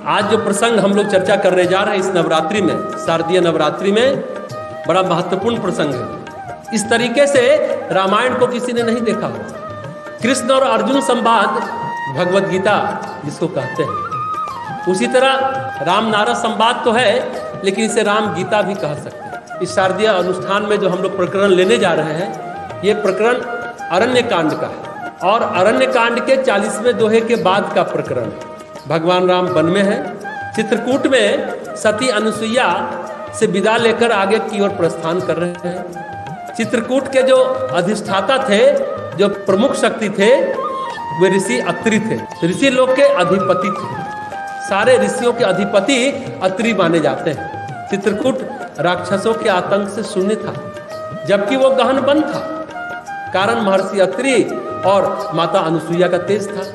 आज जो प्रसंग हम लोग चर्चा करने जा रहे हैं इस नवरात्रि में, शारदीय नवरात्रि में, बड़ा महत्वपूर्ण प्रसंग है। इस तरीके से रामायण को किसी ने नहीं देखा हो। कृष्ण और अर्जुन संवाद भगवत गीता जिसको कहते हैं, उसी तरह राम नारद संवाद तो है, लेकिन इसे राम गीता भी कह सकते हैं। इस शारदीय अनुष्ठान में जो हम लोग प्रकरण लेने जा रहे हैं, ये प्रकरण अरण्य कांड का है और अरण्य कांड के 40वें दोहे के बाद का प्रकरण है। भगवान राम वन में हैं, चित्रकूट में सती अनुसुईया से विदा लेकर आगे की ओर प्रस्थान कर रहे हैं। चित्रकूट के जो अधिष्ठाता थे, जो प्रमुख शक्ति थे, वे ऋषि अत्रि थे, ऋषि लोग के अधिपति थे। सारे ऋषियों के अधिपति अत्रि माने जाते हैं। चित्रकूट राक्षसों के आतंक से शून्य था, जबकि वो गहन वन था। कारण महर्षि अत्रि और माता अनुसुईया का तेज था।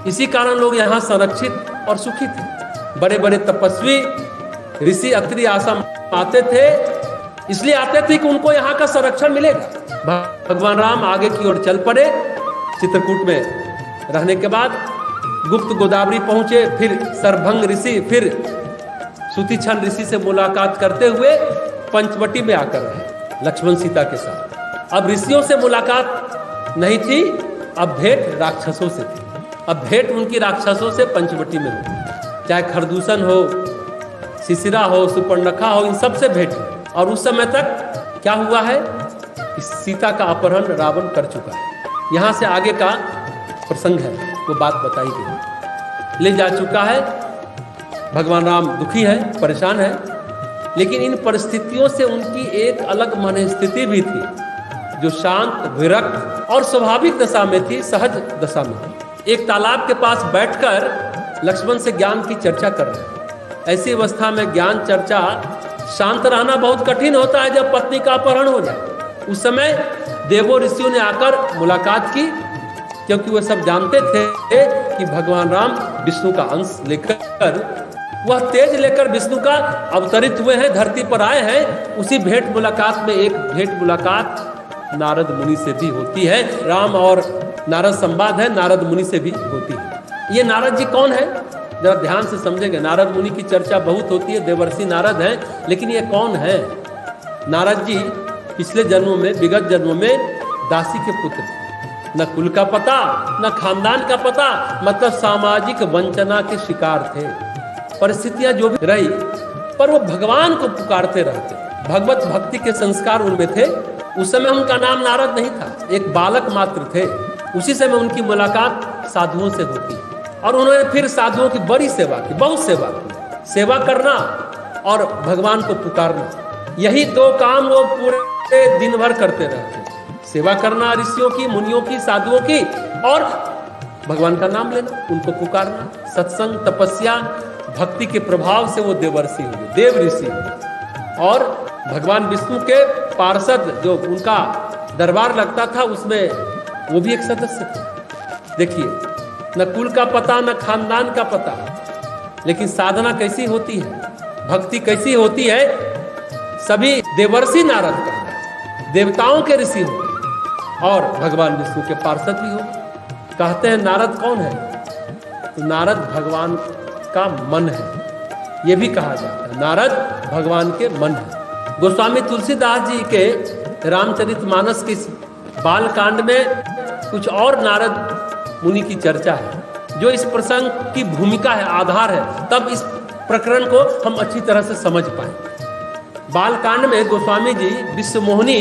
इसी कारण लोग यहाँ संरक्षित और सुखी थे। बड़े बड़े तपस्वी ऋषि अत्रि आश्रम आते थे, इसलिए आते थे कि उनको यहाँ का संरक्षण मिलेगा। भगवान राम आगे की ओर चल पड़े। चित्रकूट में रहने के बाद गुप्त गोदावरी पहुंचे, फिर सरभंग ऋषि, फिर सुतिछन ऋषि से मुलाकात करते हुए पंचवटी में आकर रहे लक्ष्मण सीता के साथ। अब ऋषियों से मुलाकात नहीं थी, अब भेंट राक्षसों से थी। अब भेंट उनकी राक्षसों से पंचवटी में हो, चाहे खरदूषण हो, शिशिरा हो, सुपर्णखा हो, इन सब से भेंट। और उस समय तक क्या हुआ है कि सीता का अपहरण रावण कर चुका है। यहाँ से आगे का प्रसंग है, वो बात बताई गई। ले जा चुका है। भगवान राम दुखी है, परेशान है, लेकिन इन परिस्थितियों से उनकी एक अलग मन स्थिति भी थी, जो शांत, विरक्त और स्वाभाविक दशा में थी, सहज दशा में थी। एक तालाब के पास बैठकर लक्ष्मण से ज्ञान की चर्चा कर रहे हैं। ऐसी अवस्था में ज्ञान चर्चा, शांत रहना बहुत कठिन होता है जब पत्नी का अपहरण हो जाए। उस समय देवों ऋषियों ने आकर मुलाकात की, क्योंकि वे सब जानते थे कि भगवान राम विष्णु का अंश लेकर, वह तेज लेकर विष्णु का अवतरित हुए हैं, धरती पर आए हैं। उसी भेंट मुलाकात में एक भेंट मुलाकात नारद मुनि से भी होती है। राम और नारद संवाद है, नारद मुनि से भी होती है। ये नारद जी कौन है, जरा ध्यान से समझेंगे। नारद मुनि की चर्चा बहुत होती है, देवर्षि नारद हैं, लेकिन ये कौन है? नारद जी पिछले जन्मों में, विगत जन्मों में दासी के पुत्र थे। न कुल का पता, न खानदान का पता, मतलब सामाजिक वंचना के शिकार थे। परिस्थितियां जो भी रही, पर वो भगवान को पुकारते रहते। भगवत भक्ति के संस्कार उनमें थे। उस समय उनका नाम नारद नहीं था, एक बालक मात्र थे। उसी समय उनकी मुलाकात साधुओं से होती और उन्होंने फिर साधुओं की बड़ी सेवा की, बहुत सेवा की। सेवा करना और भगवान को पुकारना, यही दो काम वो पूरे दिन भर करते रहते। सेवा करना ऋषियों की, मुनियों की, साधुओं की, और भगवान का नाम लेना, उनको पुकारना। सत्संग, तपस्या, भक्ति के प्रभाव से वो देवर्षि हुए, देव ऋषि हुए। और भगवान विष्णु के पार्षद जो उनका दरबार लगता था, उसमें वो भी एक सदस्य थे। देखिए, न कुल का पता, न खानदान का पता, लेकिन साधना कैसी होती है, भक्ति कैसी होती है। सभी देवर्षि नारद का, देवताओं के ऋषि हो और भगवान विष्णु के पार्षद भी हो। कहते हैं नारद कौन है, तो नारद भगवान का मन है, ये भी कहा जाता है। नारद भगवान के मन है। गोस्वामी तुलसीदास जी के रामचरितमानस के बाल कांड में कुछ और नारद मुनि की चर्चा है, जो इस प्रसंग की भूमिका है, आधार है, तब इस प्रकरण को हम अच्छी तरह से समझ पाए। बाल कांड में गोस्वामी जी विश्वमोहिनी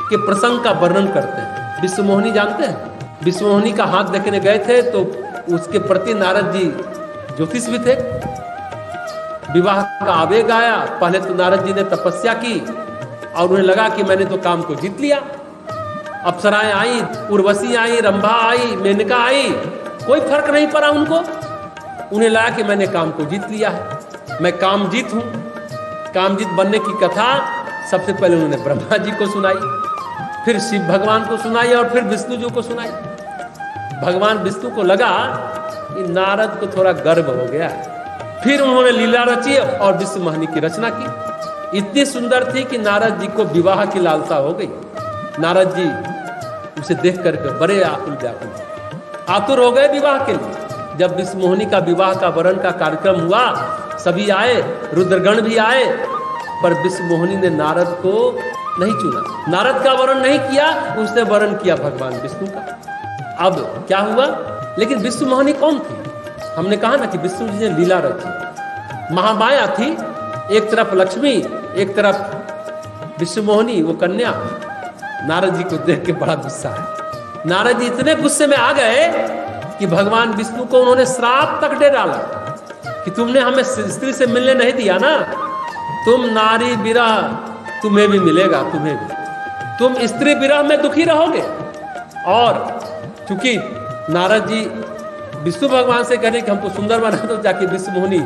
के प्रसंग का वर्णन करते हैं। विश्वमोहिनी जानते हैं? विश्वमोहिनी का हाथ देखने गए थे तो उसके प्रति नारद जी ज्योतिष भी थे। विवाह का आवेग आया। पहले तो नारद जी ने तपस्या की और उन्हें लगा कि मैंने तो काम को जीत लिया। अप्सराएं आई, उर्वशी आई, रंभा आई, मेनका आई, कोई फर्क नहीं पड़ा उनको। उन्हें लगा कि मैंने काम को जीत लिया है, मैं कामजीत हूँ। कामजीत बनने की कथा सबसे पहले उन्होंने ब्रह्मा जी को सुनाई, फिर शिव भगवान को सुनाई और फिर विष्णु जी को सुनाई। भगवान विष्णु को लगा कि नारद को थोड़ा गर्व हो गया है, फिर उन्होंने लीला रची और विश्व मोहिनी की रचना की। इतनी सुंदर थी कि नारद जी को विवाह की लालसा हो गई। नारद जी उसे देख करके बड़े आतुर हो गए विवाह के लिए। जब विश्व मोहिनी का विवाह का वरण का कार्यक्रम हुआ, सभी आए, रुद्रगण भी आए, पर विश्व मोहिनी ने नारद को नहीं चुना, नारद का वरण नहीं किया, उसने वरण किया भगवान विष्णु का। अब क्या हुआ? लेकिन विश्व मोहिनी कौन थी? हमने कहा ना कि विष्णु जी ने लीला रची। महामाया थी, एक तरफ लक्ष्मी, एक तरफ विश्व मोहिनी, वो कन्या। नारद जी को देख के बड़ा गुस्सा है। नारद जी इतने गुस्से में आ गए कि भगवान विष्णु को उन्होंने श्राप तक दे डाला कि तुमने हमें स्त्री से मिलने नहीं दिया ना, तुम नारी विरह तुम्हें भी मिलेगा, तुम्हें भी, तुम स्त्री विरह में दुखी रहोगे। और चूंकि नारद जी विष्णु भगवान से कहने कि हमको सुंदर बना दो, जाके विश्व मोहिनी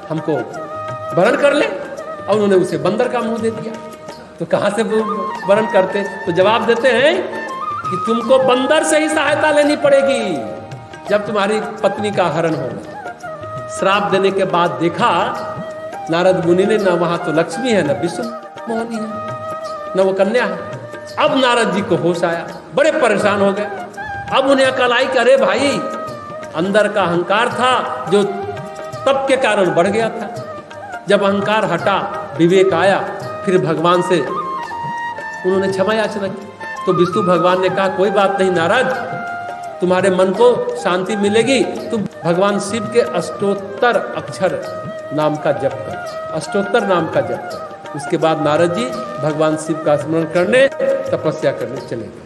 हमको वरण कर ले, और उन्होंने उसे बंदर का मुंह दे दिया। तो कहां से वो वरण करते? तो जवाब देते हैं कि तुमको बंदर से ही सहायता लेनी पड़ेगी जब तुम्हारी पत्नी का हरण होगा। श्राप देने के बाद देखा नारद मुनि ने, ना वहां तो लक्ष्मी है, ना विश्व मोहिनी है, न वो कन्या है। अब नारद जी को होश आया, बड़े परेशान हो गए। अब उन्हें अकल आई कि अरे भाई, अंदर का अहंकार था जो तप के कारण बढ़ गया था। जब अहंकार हटा, विवेक आया, फिर भगवान से उन्होंने क्षमा याचना की। तो विष्णु भगवान ने कहा कोई बात नहीं नारद, तुम्हारे मन को शांति मिलेगी, तुम भगवान शिव के अष्टोत्तर अक्षर नाम का जप कर, अष्टोत्तर नाम का जप कर। उसके बाद नारद जी भगवान शिव का स्मरण करने, तपस्या करने चले गए।